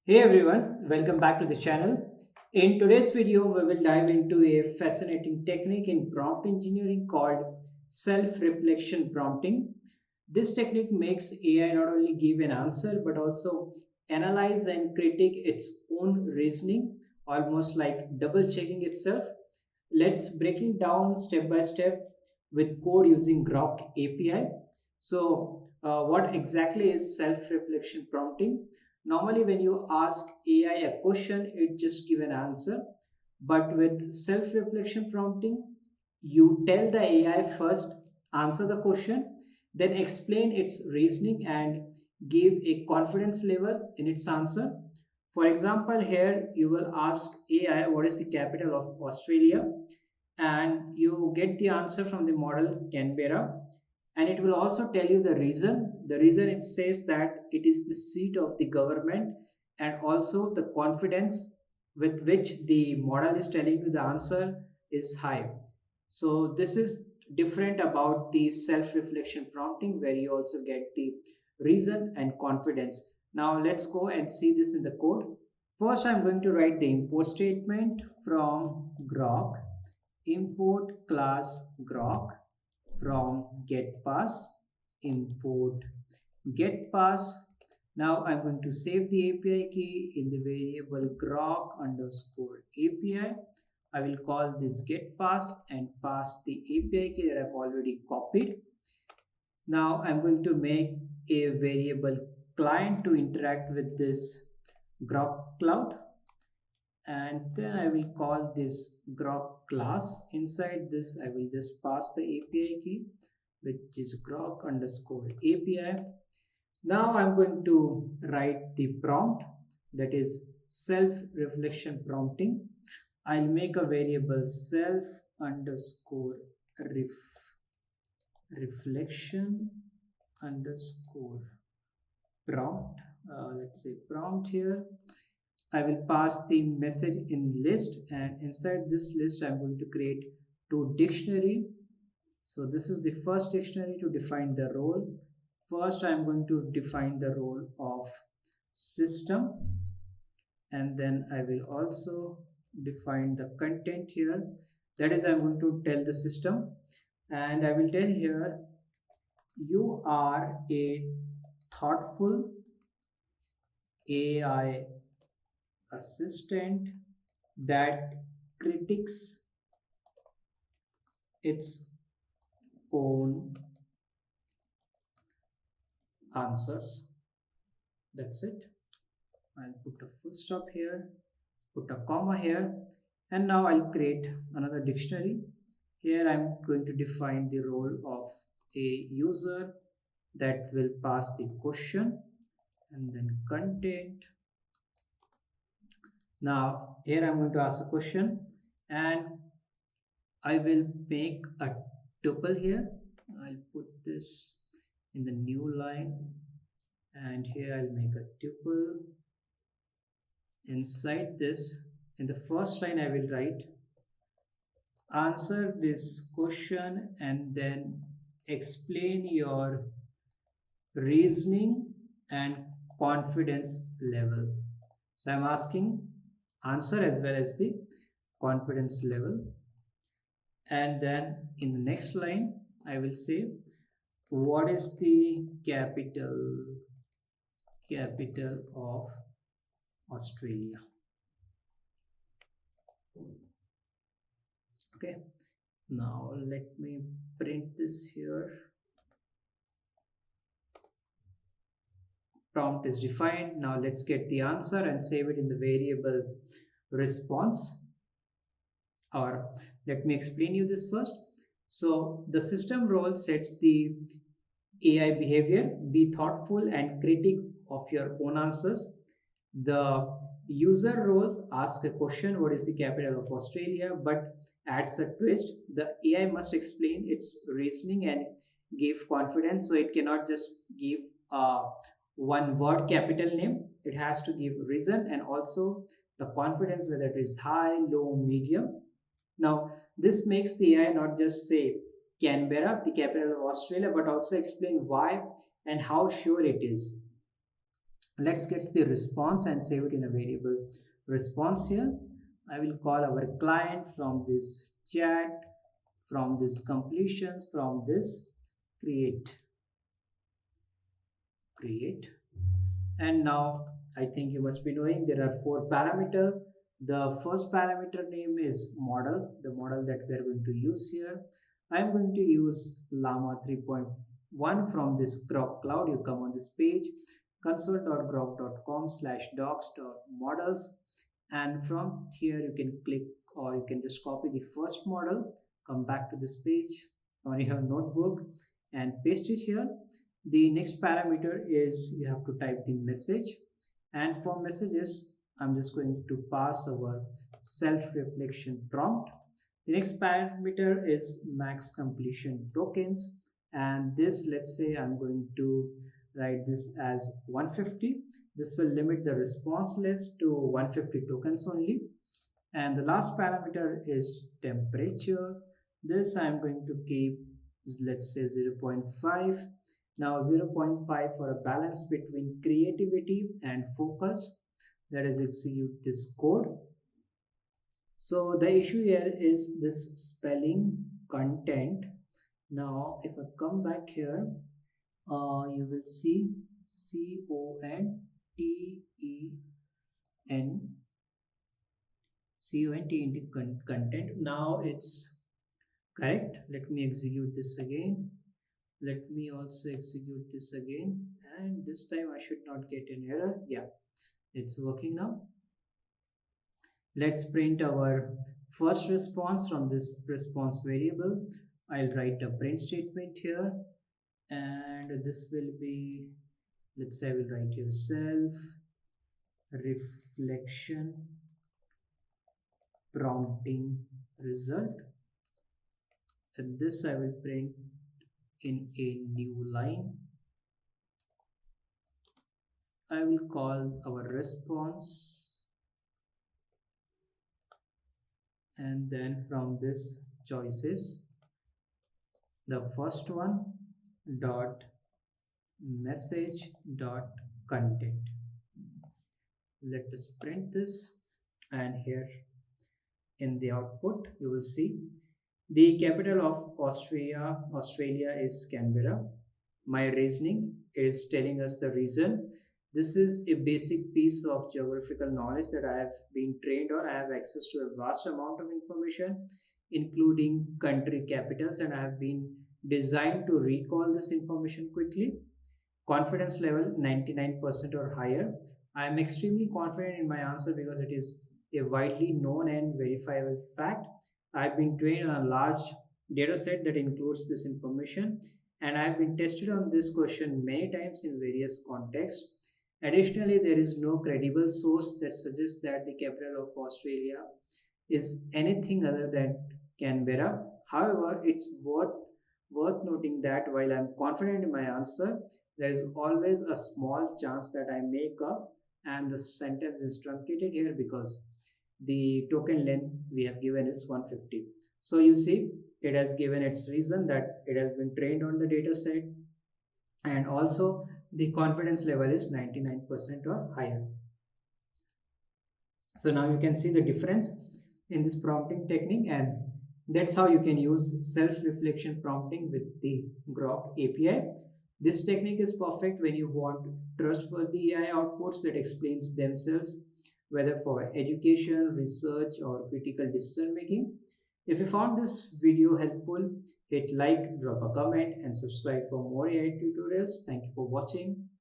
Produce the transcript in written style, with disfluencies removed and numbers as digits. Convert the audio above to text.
Hey everyone, welcome back to the channel. In today's video, we will dive into a fascinating technique in prompt engineering called self-reflection prompting. This technique makes AI not only give an answer but also analyze and critique its own reasoning, almost like double checking itself. Let's break it down step by step with code using Groq API. What exactly is self-reflection prompting? Normally, when you ask AI a question, it just give an answer. But with self-reflection prompting, you tell the AI first, answer the question, then explain its reasoning and give a confidence level in its answer. For example, here you will ask AI what is the capital of Australia, and you get the answer from the model Canberra, and it will also tell you the reason. The reason, it says that it is the seat of the government, and also the confidence with which the model is telling you the answer is high. So this is different about the self reflection prompting, where you also get the reason and confidence. Now let's go and see this in the code. First, I'm going to write the import statement from Groq. Import class Groq from getPass. Import getPass. Now I'm going to save the API key in the variable Groq underscore API. I will call this getPass and pass the API key that I've already copied. Now I'm going to make a variable client to interact with this Groq cloud, and then I will call this Groq class. Inside this, I will just pass the API key, which is Groq underscore API. Now I'm going to write the prompt, that is self reflection prompting. I'll make a variable self underscore reflection underscore prompt. Let's say prompt here. I will pass the message in list, and inside this list I'm going to create two dictionary. So this is the first dictionary to define the role. First I'm going to define the role of system, and then I will also define the content here. That is, I'm going to tell the system, and I will tell here you are a thoughtful AI assistant that critiques its own answers. That's it. I'll put a full stop here, put a comma here, and now I'll create another dictionary. Here I'm going to define the role of a user that will pass the question, and then content. Now here I'm going to ask a question, and I will make a tuple here. I'll put this in the new line, and here I'll make a tuple. Inside this, in the first line, I will write answer this question and then explain your reasoning and confidence level. So I'm asking answer as well as the confidence level. And then in the next line, I will say what is the capital of Australia. Okay, now let me print this here. Prompt is defined. Now let's get the answer and save it in the variable response. Or let me explain you this first. So the system role sets the AI behavior: be thoughtful and critic of your own answers. The user roles ask a question, what is the capital of Australia, but adds a twist. The AI must explain its reasoning and give confidence. So it cannot just give one word capital name. It has to give reason and also the confidence, whether it is high, low, medium. Now, this makes the AI not just say Canberra, the capital of Australia, but also explain why and how sure it is. Let's get the response and save it in a variable response here. I will call our client from this chat, from this completions, from this create. And now I think you must be knowing there are four parameter. The first parameter name is model, the model that we are going to use here. I'm going to use Llama 3.1 from this Groq cloud. You come on this page, console.groq.com/docs.models, and from here you can click or you can just copy the first model, come back to this page on your notebook and paste it here. The next parameter is you have to type the message, and for messages I'm just going to pass our self-reflection prompt. The next parameter is max completion tokens, and this, let's say I'm going to write this as 150. This will limit the response list to 150 tokens only. And the last parameter is temperature. This I'm going to keep, let's say, 0 0.5. Now 0 0.5 for a balance between creativity and focus. Let us execute this code. So the issue here is this spelling content. Now if I come back here, you will see content into content. Now it's correct. Let me execute this again. Let me also execute this again, and this time I should not get an error. Yeah, it's working now. Let's print our first response from this response variable. I'll write a print statement here, and this will be, let's say I will write here self reflection prompting result, and this I will print in a new line. I will call our response, and then from this choices, the first one dot message dot content. Let us print this, and here in the output you will see the capital of Australia is Canberra. My reasoning is telling us the reason. This is a basic piece of geographical knowledge that I have been trained on. I have access to a vast amount of information, including country capitals, and I have been designed to recall this information quickly. Confidence level 99% or higher. I am extremely confident in my answer because it is a widely known and verifiable fact. I've been trained on a large data set that includes this information, and I've been tested on this question many times in various contexts. Additionally, there is no credible source that suggests that the capital of Australia is anything other than Canberra. However, it's worth noting that while I'm confident in my answer, there is always a small chance that I make up and the sentence is truncated here because the token length we have given is 150. So you see, it has given its reason that it has been trained on the data set, and also the confidence level is 99% or higher. So now you can see the difference in this prompting technique, and that's how you can use self-reflection prompting with the Groq API. This technique is perfect when you want trustworthy AI outputs that explains themselves, whether for education, research, or critical decision making. If you found this video helpful, hit like, drop a comment, and subscribe for more AI tutorials. Thank you for watching.